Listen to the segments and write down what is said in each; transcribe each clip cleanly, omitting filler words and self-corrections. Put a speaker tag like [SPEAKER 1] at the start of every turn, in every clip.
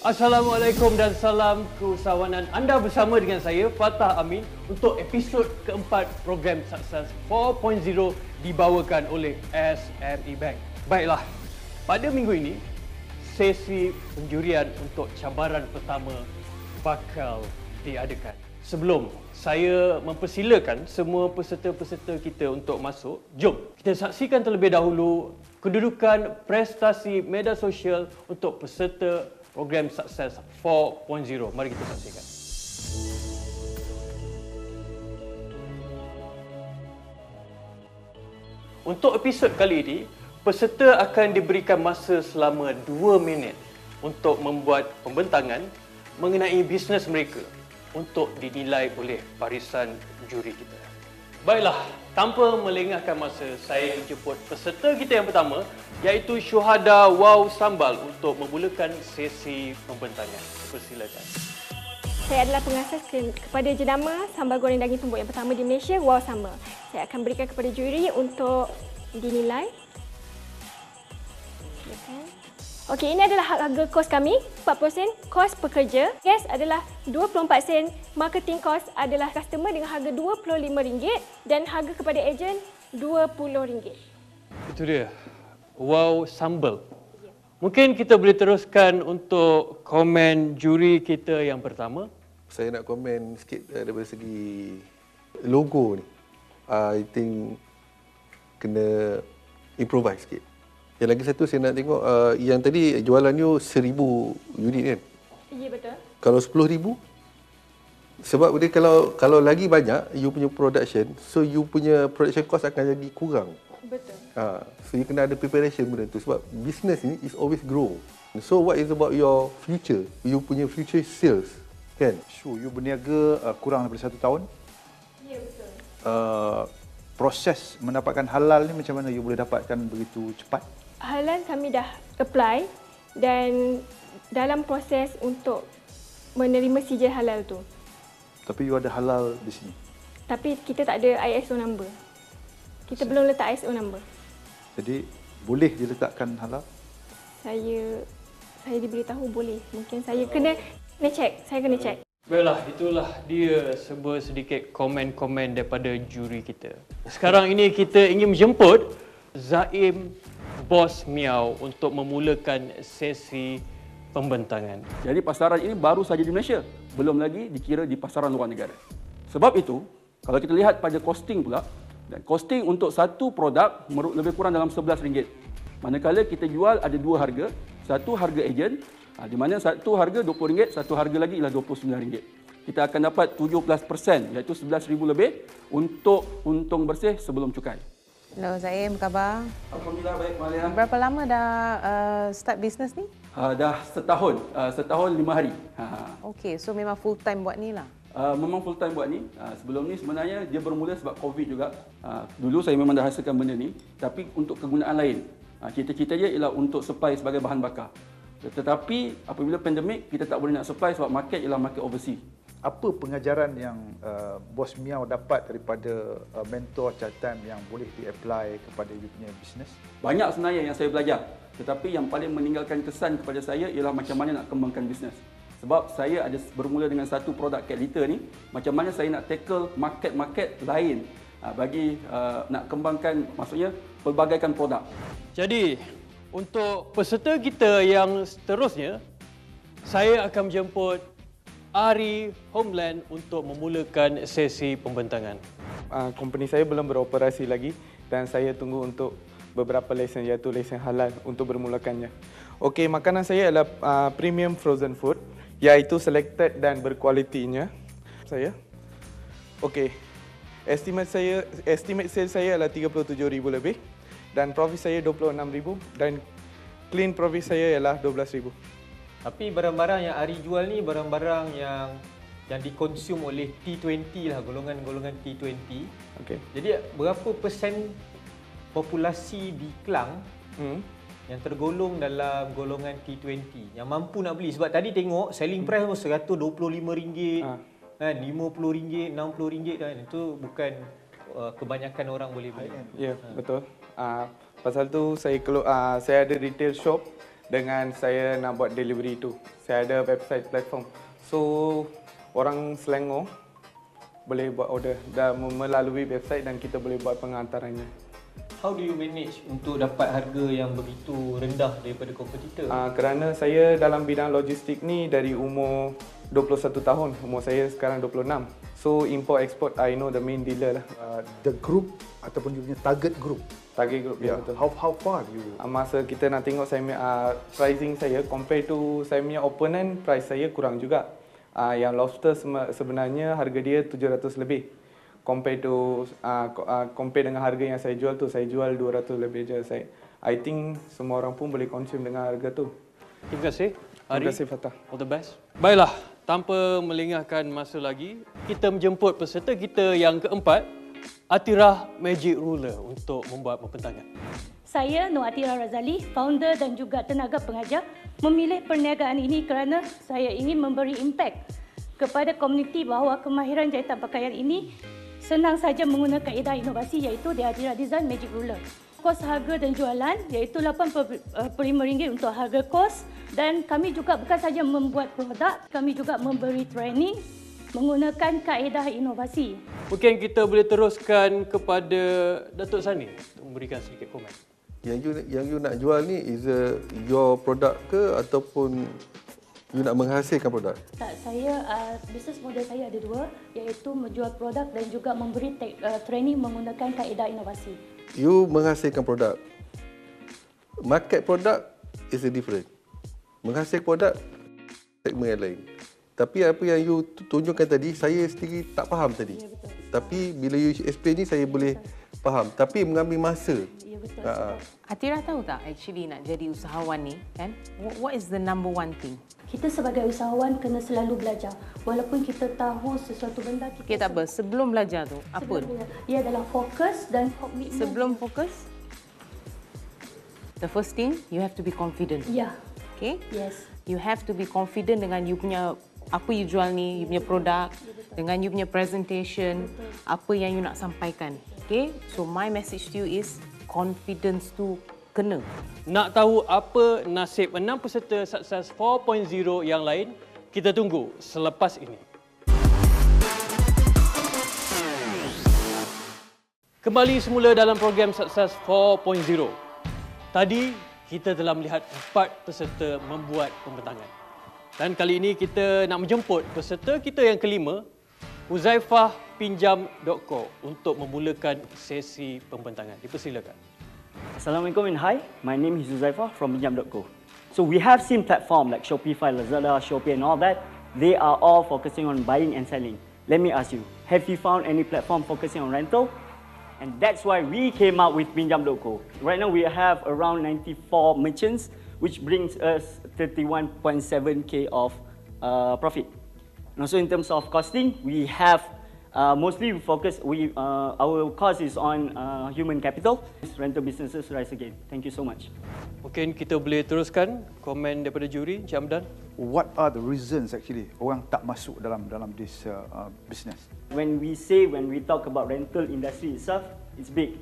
[SPEAKER 1] Assalamualaikum dan salam keusahawanan. Anda bersama dengan saya, Fatah Amin, untuk episod keempat program Sukses 4.0 dibawakan oleh SME Bank. Baiklah, pada minggu ini, sesi penjurian untuk cabaran pertama bakal diadakan. Sebelum saya mempersilakan semua peserta-peserta kita untuk masuk, jom kita saksikan terlebih dahulu kedudukan prestasi media sosial untuk peserta program Sukses 4.0. Mari kita saksikan. Untuk episod kali ini, peserta akan diberikan masa selama 2 minit untuk membuat pembentangan mengenai bisnes mereka untuk dinilai oleh barisan juri kita. Baiklah, tanpa melengahkan masa, saya jemput peserta kita yang pertama, iaitu Syuhada Wow Sambal untuk memulakan sesi pembentangan. Persilakan.
[SPEAKER 2] Saya adalah pengasas kepada jenama sambal goreng daging tumbuk yang pertama di Malaysia, Wow Sambal. Saya akan berikan kepada juri untuk dinilai. Okey, ini adalah harga kos kami, 40% kos pekerja. Gas adalah 24 sen, marketing kos adalah customer dengan harga RM25 dan harga kepada ejen RM20.
[SPEAKER 1] Itu dia. Wow Sambal. Mungkin kita boleh teruskan untuk komen juri kita yang pertama.
[SPEAKER 3] Saya nak komen sikit daripada segi logo ni. I think kena improvise sikit. Yang lagi satu saya nak tengok yang tadi jualan you 1000 unit kan?
[SPEAKER 2] Ya, betul.
[SPEAKER 3] Kalau 10,000 sebab dia kalau lagi banyak you punya production, so you punya production cost akan jadi kurang.
[SPEAKER 2] Betul.
[SPEAKER 3] So you kena ada preparation benda tu sebab business ni is always grow. So what is about your future? You punya future sales kan?
[SPEAKER 4] Sure, you berniaga kurang daripada 1 tahun.
[SPEAKER 2] Ya, betul.
[SPEAKER 4] Proses mendapatkan halal ni macam mana you boleh dapatkan begitu cepat?
[SPEAKER 2] Halal kami dah apply dan dalam proses untuk menerima sijil halal tu.
[SPEAKER 4] Tapi you ada halal di sini.
[SPEAKER 2] Tapi kita tak ada ISO number. Kita belum letak ISO number.
[SPEAKER 4] Jadi boleh diletakkan halal?
[SPEAKER 2] Saya diberitahu boleh. Mungkin saya kena check. Saya kena check.
[SPEAKER 1] Baiklah, itulah dia sebuah sedikit komen-komen daripada juri kita. Sekarang ini kita ingin menjemput Zaim Bos Miao untuk memulakan sesi pembentangan.
[SPEAKER 5] Jadi pasaran ini baru saja di Malaysia, belum lagi dikira di pasaran luar negara. Sebab itu, kalau kita lihat pada costing pula, dan costing untuk satu produk lebih kurang dalam RM11. Manakala kita jual ada dua harga, satu harga ejen, di mana satu harga RM20, satu harga lagi ialah RM29. Kita akan dapat 17%, iaitu RM11,000 lebih untuk untung bersih sebelum cukai.
[SPEAKER 6] Hello Zaim, apa khabar?
[SPEAKER 5] Alhamdulillah baik, Malia.
[SPEAKER 6] Berapa lama dah start bisnes ni?
[SPEAKER 5] Dah setahun 5 hari.
[SPEAKER 6] Okey, so memang full time buat ni lah.
[SPEAKER 5] Memang full time buat ni. Sebelum ni sebenarnya dia bermula sebab COVID juga. Dulu saya memang dah hasilkan benda ni, tapi untuk kegunaan lain. Cita-cita dia ialah untuk supply sebagai bahan bakar. Tetapi apabila pandemik, kita tak boleh nak supply sebab market ialah market overseas.
[SPEAKER 4] Apa pengajaran yang Bos Miao dapat daripada mentor catatan yang boleh di-apply kepada you punya bisnes?
[SPEAKER 5] Banyak sebenarnya yang saya belajar. Tetapi yang paling meninggalkan kesan kepada saya ialah macam mana nak kembangkan bisnes. Sebab saya ada bermula dengan satu produk cat litter ni, macam mana saya nak tackle market-market lain bagi nak kembangkan, maksudnya pelbagaikan produk.
[SPEAKER 1] Jadi, untuk peserta kita yang seterusnya, saya akan menjemput Ari Homeland untuk memulakan sesi pembentangan.
[SPEAKER 7] Company saya belum beroperasi lagi dan saya tunggu untuk beberapa lesen, iaitu lesen halal untuk bermulakannya. Okey, makanan saya adalah premium frozen food, iaitu selected dan berkualitinya. Okey, estimate sales saya adalah 37,000 lebih dan profit saya 26,000 dan clean profit saya ialah 12,000.
[SPEAKER 8] Tapi barang-barang yang Ari jual ni barang-barang yang dikonsum oleh T20 lah, golongan-golongan T20.
[SPEAKER 7] Okey.
[SPEAKER 8] Jadi berapa persen populasi di Klang yang tergolong dalam golongan T20 yang mampu nak beli? Sebab tadi tengok selling price RM125, kan, RM50, RM60 kan. Itu bukan kebanyakan orang boleh beli.
[SPEAKER 7] Ya, betul. Pasal tu saya ada retail shop dengan saya nak buat delivery tu. Saya ada website platform. So orang Selangor boleh buat order dan melalui website dan kita boleh buat pengantarannya.
[SPEAKER 8] How do you manage untuk dapat harga yang begitu rendah daripada kompetitor?
[SPEAKER 7] Kerana saya dalam bidang logistik ni dari umur 21 tahun, umur saya sekarang 26. So import export I know the main dealer lah.
[SPEAKER 4] The group ataupun you punya target group.
[SPEAKER 7] Target group, ya betul.
[SPEAKER 4] How far you?
[SPEAKER 7] Masa kita nak tengok saya pricing saya compare to saya punya opponent, price saya kurang juga. Yang lobster sebenarnya harga dia 700 lebih. Compare dengan harga yang saya jual tu, saya jual 200 lebih je. I think semua orang pun boleh consume dengan harga tu.
[SPEAKER 1] Terima kasih. Ari.
[SPEAKER 7] Terima kasih Fatah.
[SPEAKER 1] All the best. Baiklah, tanpa melengahkan masa lagi, kita menjemput peserta kita yang keempat, Atirah Magic Ruler untuk membuat pembentangan.
[SPEAKER 9] Saya Nur Atirah Razali, founder dan juga tenaga pengajar, memilih perniagaan ini kerana saya ingin memberi impak kepada komuniti bahawa kemahiran jahitan pakaian ini senang saja menggunakan kaedah inovasi iaitu The Atirah Design Magic Ruler. Kos harga dan jualan iaitu RM85 untuk harga kos, dan kami juga bukan saja membuat produk, kami juga memberi training menggunakan kaedah inovasi.
[SPEAKER 1] Mungkin kita boleh teruskan kepada Datuk Sani untuk memberikan sedikit komen.
[SPEAKER 3] Yang you nak jual ni is your product ke ataupun you nak menghasilkan produk?
[SPEAKER 9] Tak, bisnes model saya ada dua, iaitu menjual produk dan juga memberi training menggunakan kaedah inovasi.
[SPEAKER 3] You menghasilkan produk. Market produk is a different. Menghasilkan produk segmen yang lain. Tapi apa yang you tunjukkan tadi, saya sendiri tak faham tadi. Ya, betul. Tapi bila you explain ni, saya boleh faham. Tapi mengambil masa.
[SPEAKER 9] Ya, betul.
[SPEAKER 6] Atirah tahu tak actually nak jadi usahawan ni kan? What is the number one thing?
[SPEAKER 9] Kita sebagai usahawan kena selalu belajar. Walaupun kita tahu sesuatu benda, kita...
[SPEAKER 6] Okay, tak apa. Sebelum belajar tu, apa?
[SPEAKER 9] Ia adalah fokus dan komitmen.
[SPEAKER 6] Sebelum fokus, the first thing, you have to be confident.
[SPEAKER 9] Ya.
[SPEAKER 6] Okay?
[SPEAKER 9] Yes.
[SPEAKER 6] You have to be confident dengan you punya apa you jual ni, you punya produk, dengan you punya presentation, apa yang you nak sampaikan. Okay? So my message to you is confidence tu kena.
[SPEAKER 1] Nak tahu apa nasib 6 peserta Sukses 4.0 yang lain? Kita tunggu selepas ini. Kembali semula dalam program Sukses 4.0. Tadi kita telah melihat 4 peserta membuat pembentangan. Dan kali ini kita nak menjemput peserta kita yang kelima, Huzaifah Pinjam.co untuk memulakan sesi pembentangan. Dipersilakan.
[SPEAKER 10] Assalamualaikum and hi. My name is Huzaifah from Pinjam.co. So we have seen platforms like Shopify, Lazada, Shopee and all that. They are all focusing on buying and selling. Let me ask you, have you found any platform focusing on rental? And that's why we came out with Pinjam.co. Right now we have around 94 merchants, which brings us 31.7k of profit. And also in terms of costing, we have mostly our cost is on human capital. Rental businesses rise again. Thank you so much.
[SPEAKER 1] Mungkin kita boleh teruskan komen daripada juri, Encik Hamdan.
[SPEAKER 4] What are the reasons actually orang tak masuk dalam this business?
[SPEAKER 10] When we talk about rental industry itself, it's big.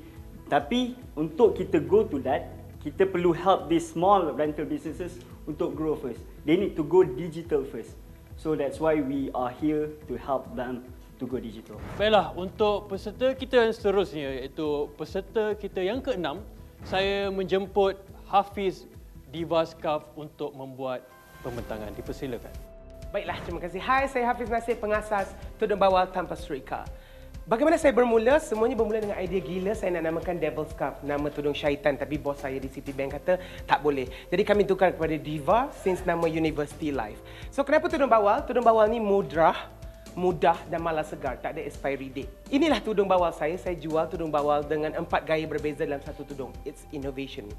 [SPEAKER 10] Tapi untuk kita go to that, kita perlu help these small rental businesses untuk grow first. They need to go digital first. So that's why we are here to help them to go digital.
[SPEAKER 1] Baiklah, untuk peserta kita yang seterusnya, iaitu peserta kita yang ke-6, saya menjemput Hafiz Diva Scarf untuk membuat pembentangan. Dipersilakan.
[SPEAKER 11] Baiklah, terima kasih. Hai, saya Hafiz Nasir, pengasas Tudung Bawal Tanpa Serika. Bagaimana saya bermula? Semuanya bermula dengan idea gila. Saya nak namakan Devil Scarf, nama tudung syaitan. Tapi bos saya di Citibank kata tak boleh. Jadi kami tukar kepada Diva since nama University Life. So kenapa tudung bawal? Tudung bawal ni mudah dan malas segar. Tak ada expiry date. Inilah tudung bawal saya. Saya jual tudung bawal dengan 4 gaya berbeza dalam satu tudung. It's innovation.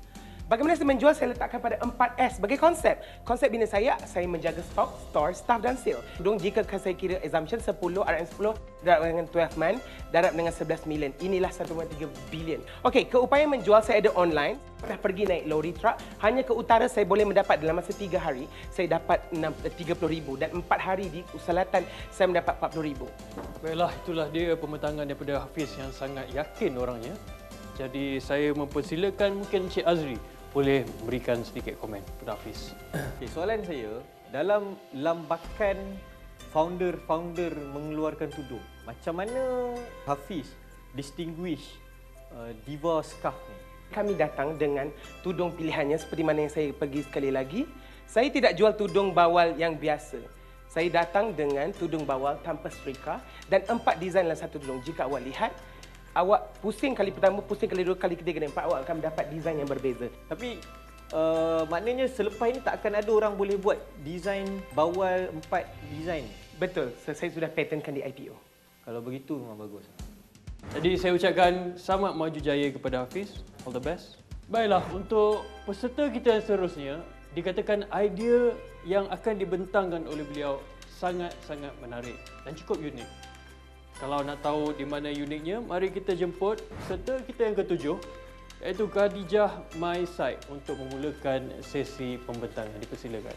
[SPEAKER 11] Bagaimana saya menjual? Saya letakkan pada 4S sebagai konsep. Konsep bina saya menjaga stok, store, staff dan sale. Tudung jika saya kira assumption 10, RM10, darab dengan 12 man, darab dengan 11 million. Inilah 1.3 bilion. Okey, keupayaan menjual saya ada online. Dah pergi naik lori truck. Hanya ke utara saya boleh mendapat dalam masa 3 hari, saya dapat 30,000 dan 4 hari di selatan saya mendapat 40,000.
[SPEAKER 1] Baiklah, itulah dia pembentangan daripada Hafiz yang sangat yakin orangnya. Jadi saya mempersilakan mungkin Encik Azri boleh memberikan sedikit komen kepada Hafiz.
[SPEAKER 8] Okay, soalan saya, dalam lambakan founder mengeluarkan tudung, macam mana Hafiz distinguish Diva Scarf ni?
[SPEAKER 11] Kami datang dengan tudung pilihannya seperti mana yang saya pergi sekali lagi. Saya tidak jual tudung bawal yang biasa. Saya datang dengan tudung bawal tanpa setrika dan 4 desain dalam satu tudung. Jika awak lihat, awak pusing kali pertama, pusing kali dua, kali ketiga, kali empat, awak akan mendapat desain yang berbeza.
[SPEAKER 8] Tapi maknanya selepas ini tak akan ada orang boleh buat desain bawal 4 desain.
[SPEAKER 11] Betul, saya sudah patentkan di IPO.
[SPEAKER 8] Kalau begitu memang bagus.
[SPEAKER 1] Jadi saya ucapkan selamat maju jaya kepada Hafiz. All the best. Baiklah, untuk peserta kita yang seterusnya, dikatakan idea yang akan dibentangkan oleh beliau sangat-sangat menarik dan cukup unik. Kalau nak tahu di mana uniknya, mari kita jemput peserta kita yang ketujuh, iaitu Khadijah MySite untuk memulakan sesi pembentangan. Dipersilakan.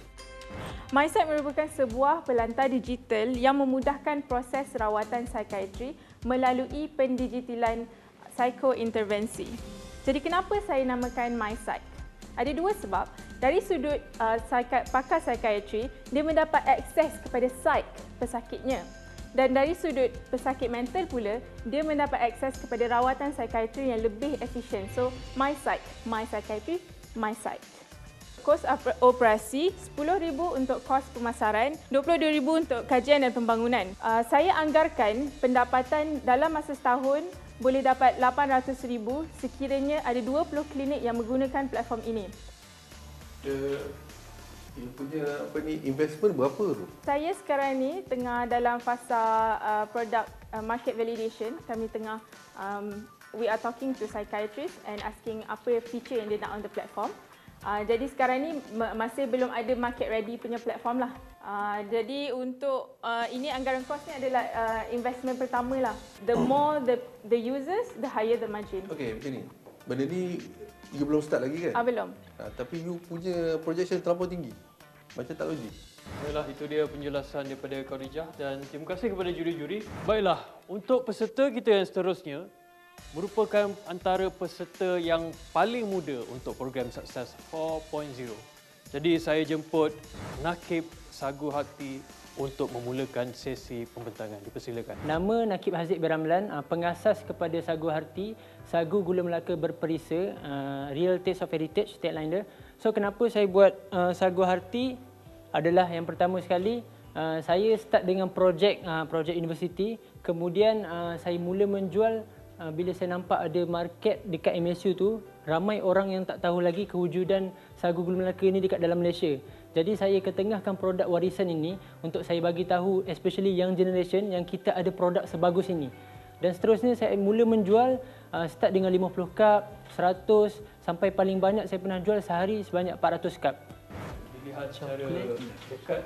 [SPEAKER 12] MySite merupakan sebuah pelantar digital yang memudahkan proses rawatan psikiatri melalui pendigitalan psikointervensi. Jadi kenapa saya namakan MySite? Ada dua sebab. Dari sudut pakar psikiatri, dia mendapat akses kepada pesakitnya. Dan dari sudut pesakit mental pula, dia mendapat akses kepada rawatan psikiatri yang lebih efisien. So, MySite, My Psychiatry, MySite. Kos operasi, RM10,000 untuk kos pemasaran, RM22,000 untuk kajian dan pembangunan. Saya anggarkan pendapatan dalam masa setahun boleh dapat RM800,000 sekiranya ada 20 klinik yang menggunakan platform ini.
[SPEAKER 3] Dia punya investment berapa tu?
[SPEAKER 12] Saya sekarang ni tengah dalam fasa product market validation. Kami tengah we are talking to psychiatrists and asking apa feature yang dia nak on the platform. Jadi sekarang ni masih belum ada market ready punya platform lah. Jadi untuk ini anggaran kos ni adalah investment pertama lah. The more the users, the higher the margin.
[SPEAKER 3] Okey, macam ni. Benda ni you belum start lagi kan?
[SPEAKER 12] Belum.
[SPEAKER 3] Tapi you punya projection terlampau tinggi. Macam tak logik.
[SPEAKER 1] Baiklah, itu dia penjelasan daripada Khadijah dan terima kasih kepada juri-juri. Baiklah, untuk peserta kita yang seterusnya, merupakan antara peserta yang paling muda untuk program Sukses 4.0. Jadi saya jemput Nakib Sagu Hakti untuk memulakan sesi pembentangan. Dipersilakan.
[SPEAKER 13] Nama Nakib Haziq bin Ramlan, pengasas kepada Sagu Harti, Sagu Gula Melaka Berperisa, Real Taste of Heritage, Tagliner. So kenapa saya buat Sagu Harti adalah yang pertama sekali, saya start dengan projek universiti, kemudian saya mula menjual bila saya nampak ada market dekat MSU tu, ramai orang yang tak tahu lagi kewujudan Sagu Gula Melaka ini dekat dalam Malaysia. Jadi saya ketengahkan produk warisan ini untuk saya bagi tahu, especially young generation, yang kita ada produk sebagus ini. Dan seterusnya saya mula menjual, start dengan 50 cup, 100, sampai paling banyak saya pernah jual sehari sebanyak 400 cup.
[SPEAKER 1] Dilihat secara dekat.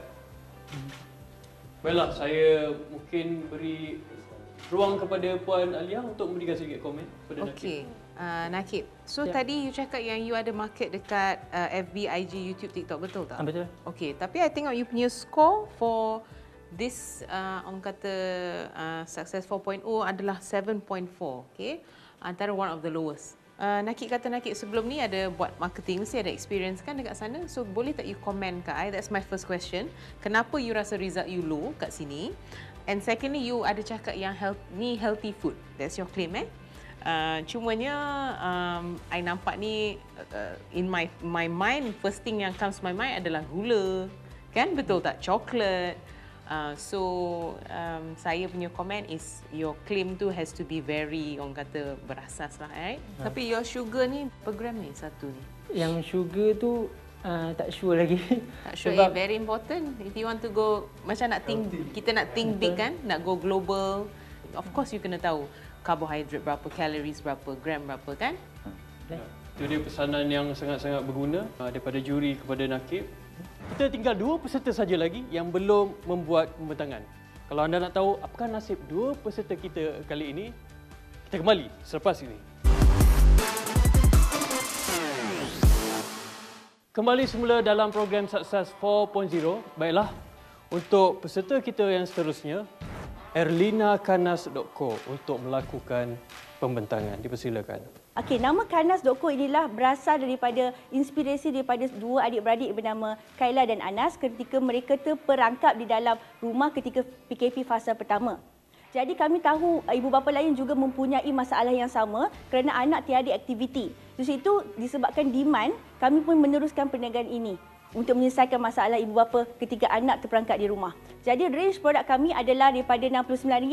[SPEAKER 1] Baiklah, saya mungkin beri ruang kepada Puan Alia untuk memberikan sedikit komen kepada Nakib.
[SPEAKER 6] Okey, Nakib. So tadi you cakap yang you ada market dekat FB, IG, YouTube, TikTok, betul tak?
[SPEAKER 13] Betul.
[SPEAKER 6] Okey, tapi I tengok you punya score for this orang kata Success 4.0 adalah 7.4, okey. Antara one of the lowest. Nakib kata Nakib sebelum ni ada buat marketing, mesti ada experience kan dekat sana. So boleh tak you comment kat I? That's my first question. Kenapa you rasa result you low kat sini? And secondly, you ada cakap yang healthy food. That's your claim, cumanya I nampak ni in my mind, first thing yang comes to my mind adalah gula, kan? Betul tak? Coklat. Saya punya comment is your claim tu has to be very, orang kata, berasas lah, right? Tapi your sugar ni, per gram ni satu ni?
[SPEAKER 13] Yang sugar tu tak sure lagi.
[SPEAKER 6] Tak sure. Sebab very important. If you want to go, macam nak think, kita nak think big kan, nak go global. Of course you kena tahu karbohidrat berapa, calories berapa, gram berapa kan?
[SPEAKER 1] Itu dia pesanan yang sangat-sangat berguna daripada juri kepada Nakib. Kita tinggal 2 peserta saja lagi yang belum membuat pembentangan. Kalau anda nak tahu apakah nasib 2 peserta kita kali ini, kita kembali selepas ini. Kembali semula dalam program Sukses 4.0. Baiklah, untuk peserta kita yang seterusnya, erlinakanas.co untuk melakukan pembentangan. Dipersilakan.
[SPEAKER 14] Okey, nama Kanas.co inilah berasal daripada inspirasi daripada dua adik-beradik bernama Kayla dan Anas ketika mereka terperangkap di dalam rumah ketika PKP fasa pertama. Jadi kami tahu ibu bapa lain juga mempunyai masalah yang sama kerana anak tiada aktiviti. Di situ disebabkan demand, kami pun meneruskan perniagaan ini untuk menyelesaikan masalah ibu bapa ketika anak terperangkap di rumah. Jadi range produk kami adalah daripada RM69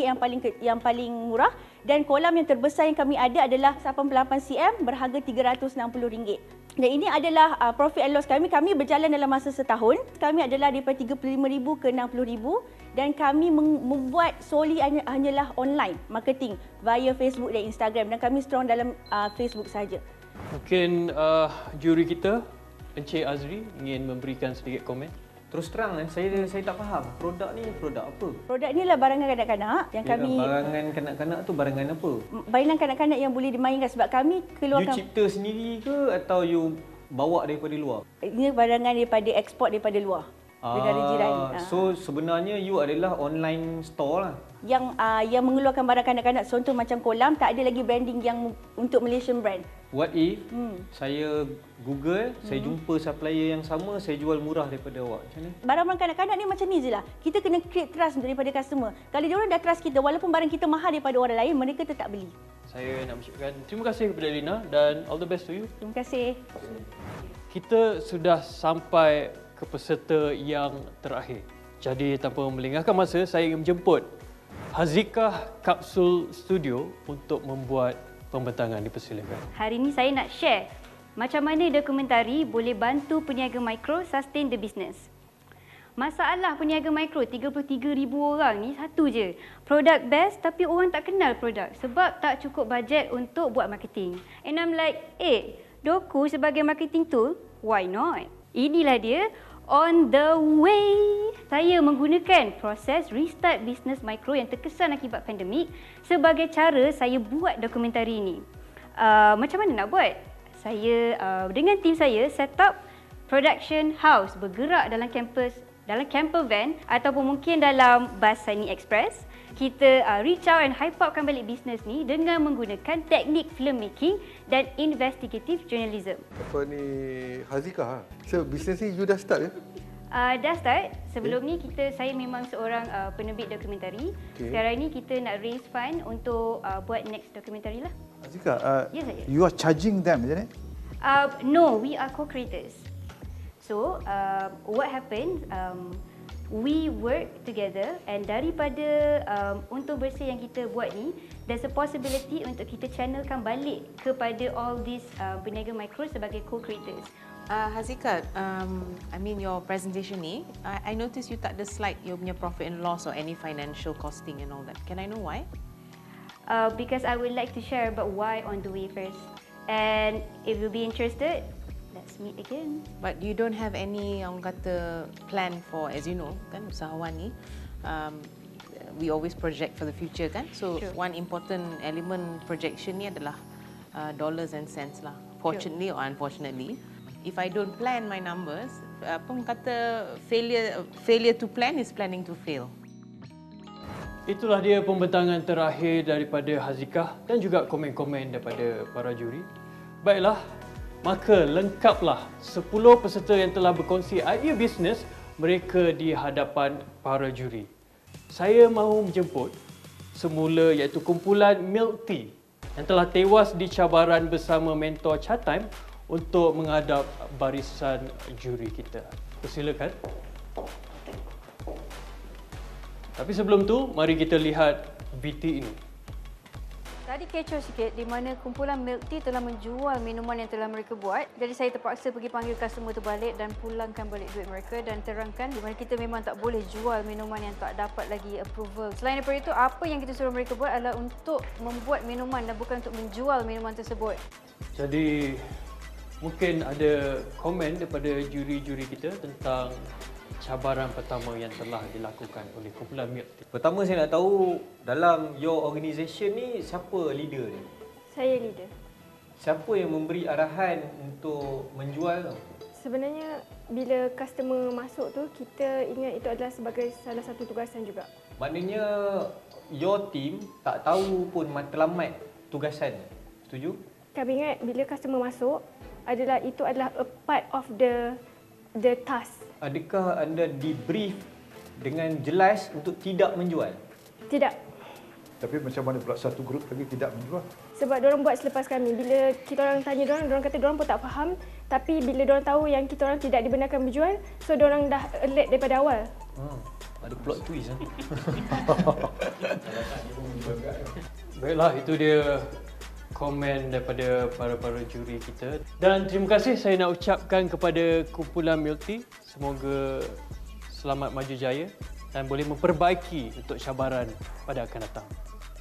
[SPEAKER 14] yang paling murah dan kolam yang terbesar yang kami ada adalah 88 cm berharga RM360. Dan ini adalah profit and loss kami. Kami berjalan dalam masa setahun. Kami adalah daripada RM35,000 ke RM60,000 dan kami membuat solely hanyalah online marketing via Facebook dan Instagram dan kami strong dalam Facebook saja.
[SPEAKER 1] Mungkin juri kita Encik Azri ingin memberikan sedikit komen.
[SPEAKER 8] Terus terang saya tak faham. Produk ni produk apa?
[SPEAKER 14] Produk ni lah barangan kanak-kanak yang kami
[SPEAKER 8] barangan kanak-kanak tu barangan apa?
[SPEAKER 14] Barangan kanak-kanak yang boleh dimainkan sebab kami keluarkan.
[SPEAKER 8] You cipta sendiri ke atau you bawa daripada luar?
[SPEAKER 14] Ini barangan daripada ekspor daripada luar. Negara jiran.
[SPEAKER 8] So sebenarnya you adalah online store lah.
[SPEAKER 14] Yang mengeluarkan barang kanak-kanak, contoh macam kolam, tak ada lagi branding yang untuk Malaysian brand.
[SPEAKER 8] What if saya Google, saya jumpa supplier yang sama, saya jual murah daripada awak? Macam mana?
[SPEAKER 14] Barang-barang kanak-kanak ni macam ni je lah. Kita kena create trust daripada customer. Kalau diorang dah trust kita, walaupun barang kita mahal daripada orang lain, mereka tetap beli.
[SPEAKER 1] Saya nak mengucapkan terima kasih kepada Lina dan all the best to you.
[SPEAKER 14] Terima kasih.
[SPEAKER 1] Kita sudah sampai ke peserta yang terakhir. Jadi tanpa melengahkan masa, saya ingin menjemput Hazikah Kapsul Studio untuk membuat pembentangan. Dipersilakan.
[SPEAKER 15] Hari ini saya nak share macam mana dokumentari boleh bantu peniaga mikro sustain the business. Masalah peniaga mikro 33,000 orang ni satu je. Produk best tapi orang tak kenal produk sebab tak cukup bajet untuk buat marketing. And I'm like, doku sebagai marketing tool, why not? Inilah dia, on the way. Saya menggunakan proses restart business mikro yang terkesan akibat pandemik sebagai cara saya buat dokumentari ini. Macam mana nak buat? Saya dengan tim saya set up production house bergerak dalam camper van ataupun mungkin dalam bas Sunny Express. Kita reach out and hype upkan balik bisnes ni dengan menggunakan teknik filmmaking dan investigative journalism.
[SPEAKER 3] Apa ni Hazikah? So bisnes ni you dah start ke?
[SPEAKER 15] Dah start. Sebelum ni saya memang seorang penerbit dokumentari. Sekarang ni kita nak raise fund untuk buat next dokumentari lah.
[SPEAKER 4] Hazikah,
[SPEAKER 15] Ya saya.
[SPEAKER 4] you are charging them, isn't it?
[SPEAKER 15] No, we are co-creators. So, what happened? We work together and daripada untung bersih yang kita buat ni, there's a possibility untuk kita channelkan balik kepada all these peniaga mikro sebagai co-creators.
[SPEAKER 6] Hazikah, I mean your presentation ni, I notice you tak ada slide you punya profit and loss or any financial costing and all that. Can I know why?
[SPEAKER 15] Because I would like to share about why on the way first. And if you'll be interested, let's meet again.
[SPEAKER 6] But you don't have any orang kata plan for, as you know, kan usahawan ni, we always project for the future kan. So one important element projection ni adalah dollars and cents lah. Fortunately or unfortunately, if I don't plan my numbers, apa orang kata failure to plan is planning to fail.
[SPEAKER 1] Itulah dia pembentangan terakhir daripada Hazikah dan juga komen-komen daripada para juri. Baiklah, maka lengkaplah 10 peserta yang telah berkongsi idea bisnes mereka di hadapan para juri. Saya mahu menjemput semula iaitu kumpulan Milk Tea yang telah tewas di cabaran bersama mentor Chatime untuk menghadap barisan juri kita. Persilakan. Tapi sebelum tu, mari kita lihat VT ini.
[SPEAKER 16] Tadi kecoh sikit di mana kumpulan Milk Tea telah menjual minuman yang telah mereka buat. Jadi saya terpaksa pergi panggil customer tu balik dan pulangkan balik duit mereka dan terangkan di mana kita memang tak boleh jual minuman yang tak dapat lagi approval. Selain daripada itu, apa yang kita suruh mereka buat adalah untuk membuat minuman dan bukan untuk menjual minuman tersebut.
[SPEAKER 1] Jadi, mungkin ada komen daripada juri-juri kita tentang cabaran pertama yang telah dilakukan oleh kumpulan Milk Tea.
[SPEAKER 8] Pertama saya nak tahu dalam your organisation ni siapa leader ni?
[SPEAKER 2] Saya leader.
[SPEAKER 8] Siapa yang memberi arahan untuk menjual tu?
[SPEAKER 2] Sebenarnya bila customer masuk tu, kita ingat itu adalah sebagai salah satu tugasan juga.
[SPEAKER 8] Maknanya your team tak tahu pun matlamat tugasan. Setuju?
[SPEAKER 2] Kami ingat bila customer masuk, itu adalah a part of the task.
[SPEAKER 8] Adakah anda di-brief dengan jelas untuk tidak menjual?
[SPEAKER 2] Tidak.
[SPEAKER 4] Tapi macam mana pula satu grup lagi tidak menjual?
[SPEAKER 2] Sebab diorang buat selepas kami. Bila kita orang tanya diorang kata diorang pun tak faham. Tapi bila diorang tahu yang kita orang tidak dibenarkan berjual, so diorang dah alert daripada awal.
[SPEAKER 8] Ada plot twist.
[SPEAKER 1] Baiklah, itu dia komen daripada para juri kita. Dan terima kasih saya nak ucapkan kepada kumpulan Milk Tea. Semoga selamat maju jaya dan boleh memperbaiki untuk cabaran pada akan datang.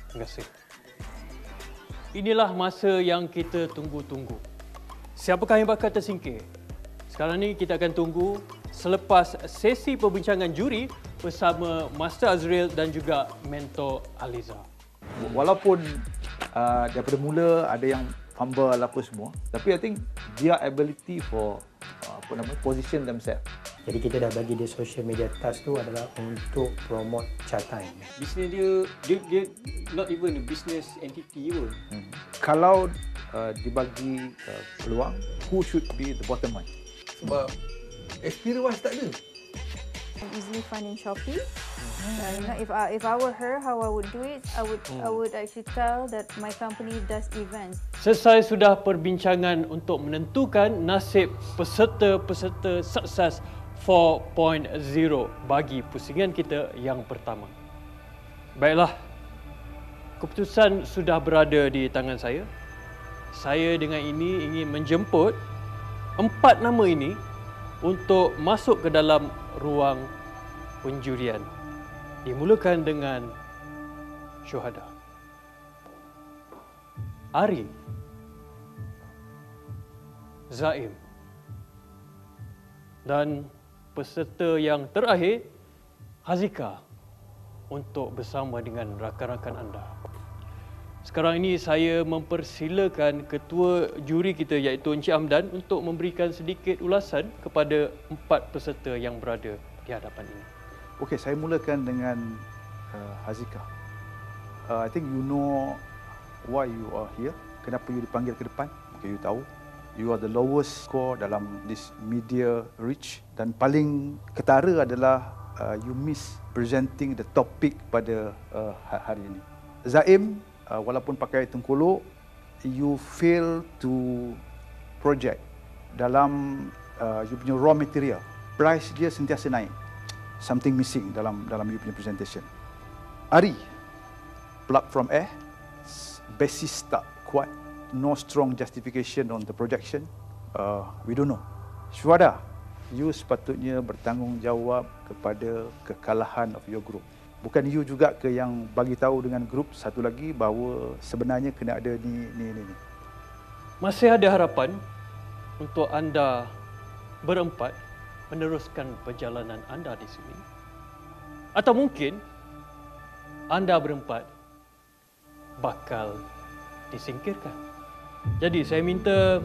[SPEAKER 1] Terima kasih. Inilah masa yang kita tunggu-tunggu. Siapakah yang bakal tersingkir? Sekarang ni kita akan tunggu selepas sesi perbincangan juri bersama Master Azril dan juga Mentor Aliza.
[SPEAKER 4] Walaupun daripada mula ada yang fumble apa semua, tapi I think their ability for position themselves.
[SPEAKER 8] Jadi kita dah bagi dia social media task tu adalah untuk promote Chatime.
[SPEAKER 1] Bisnes dia not even a business entity pun.
[SPEAKER 4] Kalau dibagi peluang, who should be the bottom one?
[SPEAKER 3] Sebab experience tak ada.
[SPEAKER 16] I'm easily find in Shopee. If I were her, how I would do it, I would actually tell that my company does events.
[SPEAKER 1] Selesai sudah perbincangan untuk menentukan nasib peserta-peserta sukses 4.0 bagi pusingan kita yang pertama. Baiklah, keputusan sudah berada di tangan saya. Saya dengan ini ingin menjemput 4 nama ini untuk masuk ke dalam ruang penjurian. Dimulakan dengan syuhada. Ari, Zaim, dan peserta yang terakhir, Hazika, untuk bersama dengan rakan-rakan anda. Sekarang ini saya mempersilakan ketua juri kita iaitu Encik Hamdan untuk memberikan sedikit ulasan kepada 4 peserta yang berada di hadapan ini.
[SPEAKER 4] Okey, saya mulakan dengan Hazika. I think you know why you are here. Kenapa you dipanggil ke depan? Okay, you tahu. You are the lowest score dalam this media reach dan paling ketara adalah you miss presenting the topic pada hari ini. Zaim, walaupun pakai tengkolok, you fail to project dalam you punya raw material. Price dia sentiasa naik. Something missing dalam you punya presentation. Ari, plug from air, basis tak kuat, no strong justification on the projection. We don't know. Syuhada, you sepatutnya bertanggungjawab kepada kekalahan of your group. Bukan you juga ke yang bagi tahu dengan grup satu lagi bahawa sebenarnya kena ada ni.
[SPEAKER 1] Masih ada harapan untuk anda berempat meneruskan perjalanan anda di sini. Atau mungkin anda berempat bakal disingkirkan. Jadi saya minta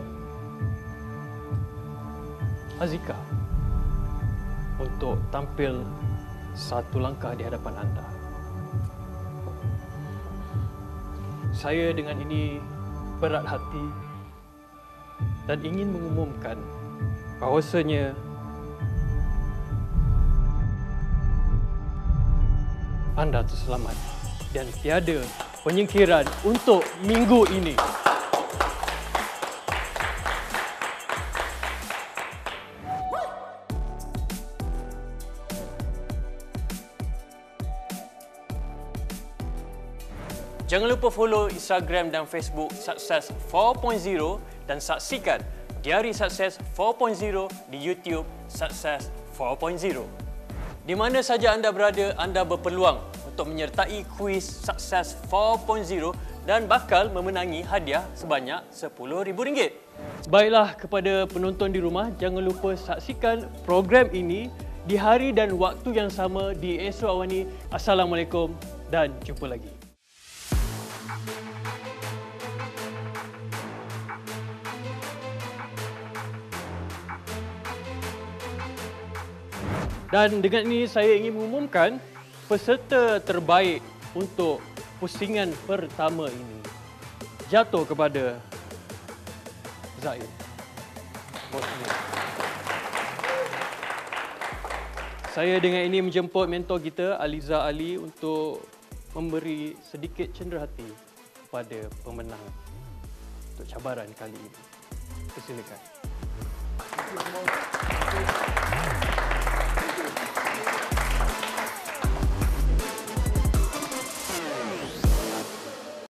[SPEAKER 1] Hazika untuk tampil satu langkah di hadapan anda. Saya dengan ini berat hati dan ingin mengumumkan bahawasanya anda terselamat dan tiada penyingkiran untuk minggu ini. Jangan lupa follow Instagram dan Facebook Sukses 4.0 dan saksikan Diari Sukses 4.0 di YouTube Sukses 4.0. Di mana saja anda berada, anda berpeluang untuk menyertai kuis Sukses 4.0 dan bakal memenangi hadiah sebanyak RM10,000. Baiklah, kepada penonton di rumah, jangan lupa saksikan program ini di hari dan waktu yang sama di esok awani. Assalamualaikum dan jumpa lagi. Dan dengan ini saya ingin mengumumkan peserta terbaik untuk pusingan pertama ini jatuh kepada Zaid. Saya dengan ini menjemput mentor kita, Aliza Ali, untuk memberi sedikit cenderahati kepada pemenang untuk cabaran kali ini. Persilakan.